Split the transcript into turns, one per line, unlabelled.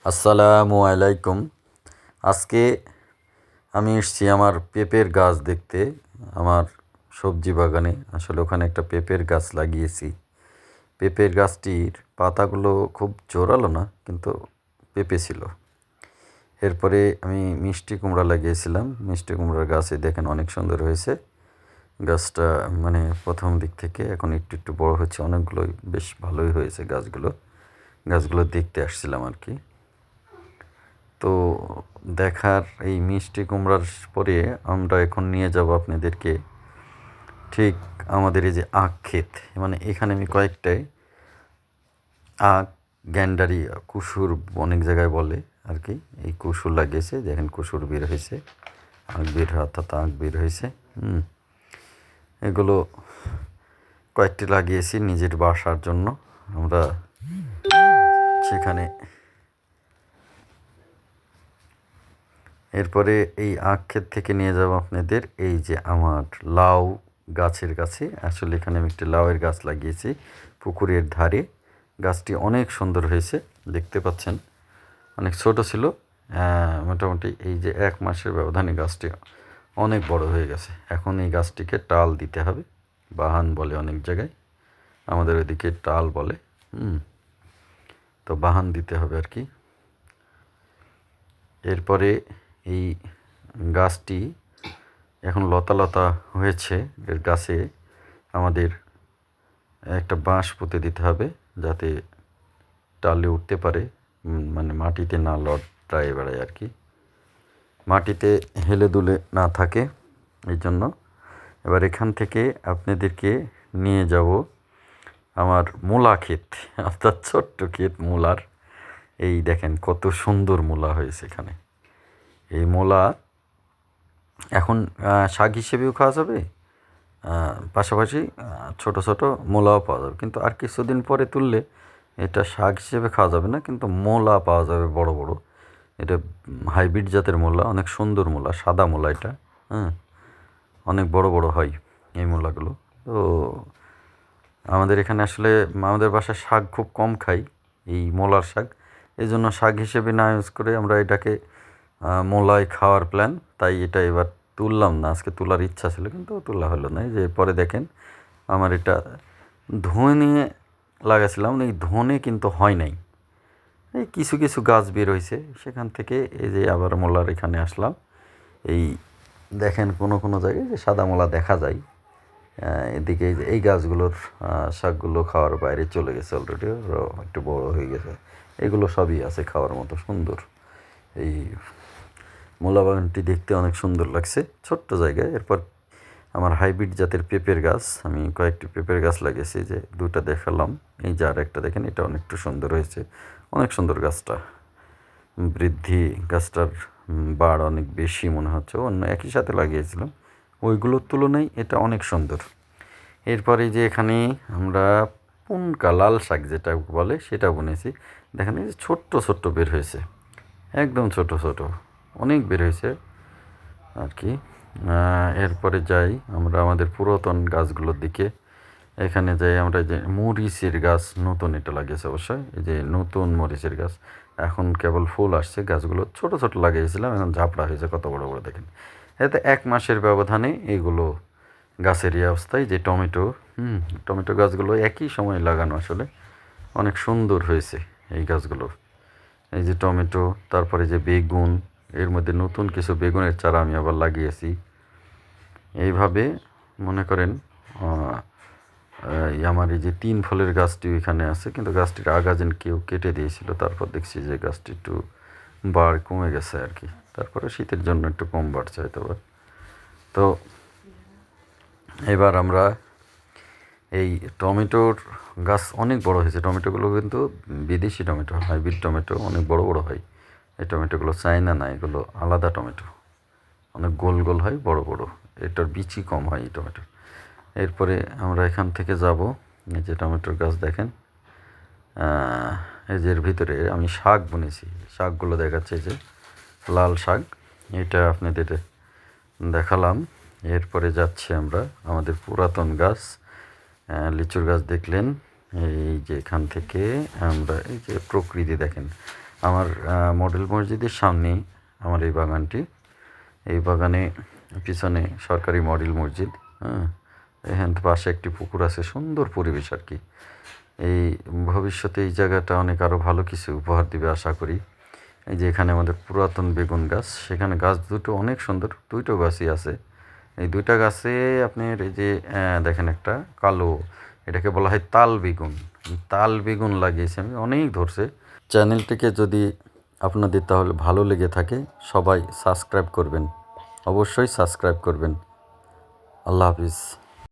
আসসালামু আলাইকুম। আজকে আমি এসেছি আমার পেঁপের গাছ দেখতে। আমার সবজি বাগানে আসলে ওখানে একটা পেঁপের গাছ লাগিয়েছি। পেঁপের গাছটির পাতাগুলো খুব জোরালো না, কিন্তু পেঁপে ছিল। এরপরে আমি মিষ্টি কুমড়া লাগিয়েছিলাম। মিষ্টি কুমড়ার গাছে দেখেন অনেক সুন্দর হয়েছে গাছটা। মানে প্রথম দিক থেকে এখন একটু একটু বড় হচ্ছে, অনেকগুলোই বেশ ভালোই হয়েছে গাছগুলো দেখতে আসছিলাম আর কি। তো দেখার এই মিষ্টি কুমড়ার পরে আমরা এখন নিয়ে যাব আপনাদেরকে ঠিক আমাদের এই যে আখ ক্ষেত। মানে এখানে আমি কয়েকটাই আখ, গ্যান্ডারি, কুসুর অনেক জায়গায় বলে আর কি, এই কুসুর লাগিয়েছে। দেখেন কুসুর বের হয়েছে, আখ বের হয়েছে। এগুলো কয়েকটি লাগিয়েছি নিজের বাসার জন্য। আমরা সেখানে এরপরে এই আখ ক্ষেত থেকে নিয়ে যাব আপনাদের এই যে আমার লাউ গাছের কাছে। আসলে এখানে আমি একটি লাউয়ের গাছ লাগিয়েছি পুকুরের ধারে। গাছটি অনেক সুন্দর হয়েছে, দেখতে পাচ্ছেন। অনেক ছোট ছিল, মোটামুটি এই যে 1 মাসের ব্যবধানে গাছটি অনেক বড় হয়ে গেছে। এখন এই গাছটিকে টাল দিতে হবে, বাহান বলে অনেক জায়গায়, আমাদের ওইদিকে টাল বলে। তো বাহান দিতে হবে আর কি। এরপরে এই গাছটি এখন লতা লতা হয়েছে। এর গাছে আমাদের একটা বাঁশ পুঁতে দিতে হবে, যাতে টালে উঠতে পারে, মানে মাটিতে না লটকায় বেড়ায় আর কি, মাটিতে হেলে দুলে না থাকে এই জন্য। এবার এখান থেকে আপনাদেরকে নিয়ে যাব আমার মূলা ক্ষেত, অর্থাৎ ছোট্ট ক্ষেত মূলার। এই দেখেন কত সুন্দর মূলা হয়েছে এখানে। এই মূলা এখন শাক হিসেবেও খাওয়া যাবে, পাশাপাশি ছোট ছোট মূলাও পাওয়া যাবে। কিন্তু আর কিছুদিন পরে তুললে এটা শাক হিসেবে খাওয়া যাবে না, কিন্তু মূলা পাওয়া যাবে বড় বড়। এটা হাইব্রিড জাতের মূলা, অনেক সুন্দর মূলা, সাদা মূলা এটা। অনেক বড় বড় হয় এই মূলাগুলো। তো আমাদের এখানে আসলে আমাদের বাসায় শাক খুব কম খাই, এই মূলার শাক। এই জন্য শাক হিসেবে না ইউজ করে আমরা এটাকে মূলায় খাওয়ার প্ল্যান। তাই এটা এবার তুললাম না, আজকে তোলার ইচ্ছা ছিল কিন্তু তোলা হলো না। এই যে পরে দেখেন আমার এটা ধনে লাগাছিলাম, এই ধনে কিন্তু হয় নাই। এই কিছু কিছু গাছ বের হয়েছে সেখান থেকে। এই যে আবার মূলার এখানে আসলাম। এই দেখেন কোনো কোনো জায়গায় যে সাদা মূলা দেখা যায়, এদিকে এই গাছগুলোর শাকগুলো খাওয়ার বাইরে চলে গেছে অলরেডি, একটু বড় হয়ে গেছে। এগুলো সবই আছে খাওয়ার মতো সুন্দর। এই মূলা বাগানটি দেখতে অনেক সুন্দর লাগছে, ছোট্ট জায়গায়। এরপর আমার হাইব্রিড জাতের পেঁপের গাছ, আমি কয়েকটি পেঁপের গাছ লাগিয়েছি, যে 2টা দেখালাম। এই যে আর একটা দেখেন, এটা অনেকটা সুন্দর হয়েছে, অনেক সুন্দর গাছটা বৃদ্ধি। গাছটার বাড় অনেক বেশি মনে হচ্ছে, অন্য একই সাথে লাগিয়েছিলাম ওইগুলোর তুলনায় এটা অনেক সুন্দর। এরপরে যে এখানে আমরা পুনকা লাল শাক যেটা বলে সেটা বুনেছি। দেখেন এই যে ছোট্ট ছোট্ট বের হয়েছে, একদম ছোট ছোট অনেক বের হয়েছে আর কি। এরপরে যাই আমরা আমাদের পুরাতন গাছগুলোর দিকে। এখানে যাই আমরা, যে মরিচের গাছ নতুন এটা লাগিয়েছে অবশ্যই, এই যে নতুন মরিচের গাছ, এখন কেবল ফুল আসছে। গাছগুলো ছোট ছোট লাগিয়েছিলাম, এখন ঝাপড়া হয়েছে কত বড় বড় দেখেন। এতে 1 মাসের ব্যবধানে এইগুলো গাছের এই অবস্থায়। যে টমেটো, টমেটো গাছগুলো একই সময় লাগানো, আসলে অনেক সুন্দর হয়েছে এই গাছগুলো। এই যে টমেটো, তারপরে যে বেগুন, এর মধ্যে নতুন কিছু বেগুনের চারা আমি আবার লাগিয়েছি। এইভাবে মনে করেন আমার এই যে 3 ফলের গাছটি এখানে আছে, কিন্তু গাছটির আগা যেন কেউ কেটে দিয়েছিল। তারপর দেখছি যে গাছটি একটু বাড় কমে গেছে আর কি। তারপরে শীতের জন্য একটু কম বাড়ছে হয়তো। তো এবার আমরা এই টমেটোর গাছ অনেক বড় হয়েছে। টমেটোগুলো কিন্তু বিদেশি টমেটো, হাইব্রিড টমেটো, অনেক বড় বড় হয়। এই টমেটোগুলো চায়না না, এগুলো আলাদা টমেটো, অনেক গোল গোল হয়, বড় বড়। এটার বিচি কম হয় এই টমেটোর। এরপরে আমরা এখান থেকে যাব, এই যে টমেটোর গাছ দেখেন, এই যে এর ভিতরে আমি শাক বুনেছি। শাকগুলো দেখাচ্ছে, যে লাল শাক, এটা আপনাদের দেখালাম। এরপরে যাচ্ছি আমরা আমাদের পুরাতন গাছ, লিচুর গাছ দেখলেন। এই যে এখান থেকে আমরা এই যে প্রকৃতি দেখেন, আমার মডেল মসজিদের সামনেই আমার এই বাগানটি। এই বাগানে পিছনে সরকারি মডেল মসজিদ, হ্যাঁ, এখান পাশে একটি পুকুর আছে, সুন্দর পরিবেশ আর কি। এই ভবিষ্যতে এই জায়গাটা অনেক আরও ভালো কিছু উপহার দিবে আশা করি। এই যে এখানে আমাদের পুরাতন বেগুন গাছ, সেখানে গাছ দুটো অনেক সুন্দর, দুইটো গাছই আছে। এই দুইটা গাছে আপনার এই যে দেখেন একটা কালো, এটাকে বলা হয় তাল বেগুন। তাল বেগুন লাগিয়েছি আমি, অনেক ধরছে। চ্যানেলটিকে যদি আপনাদের তাহলে ভালো লেগে থাকে, সবাই সাবস্ক্রাইব করবেন, অবশ্যই সাবস্ক্রাইব করবেন। আল্লাহ হাফিজ।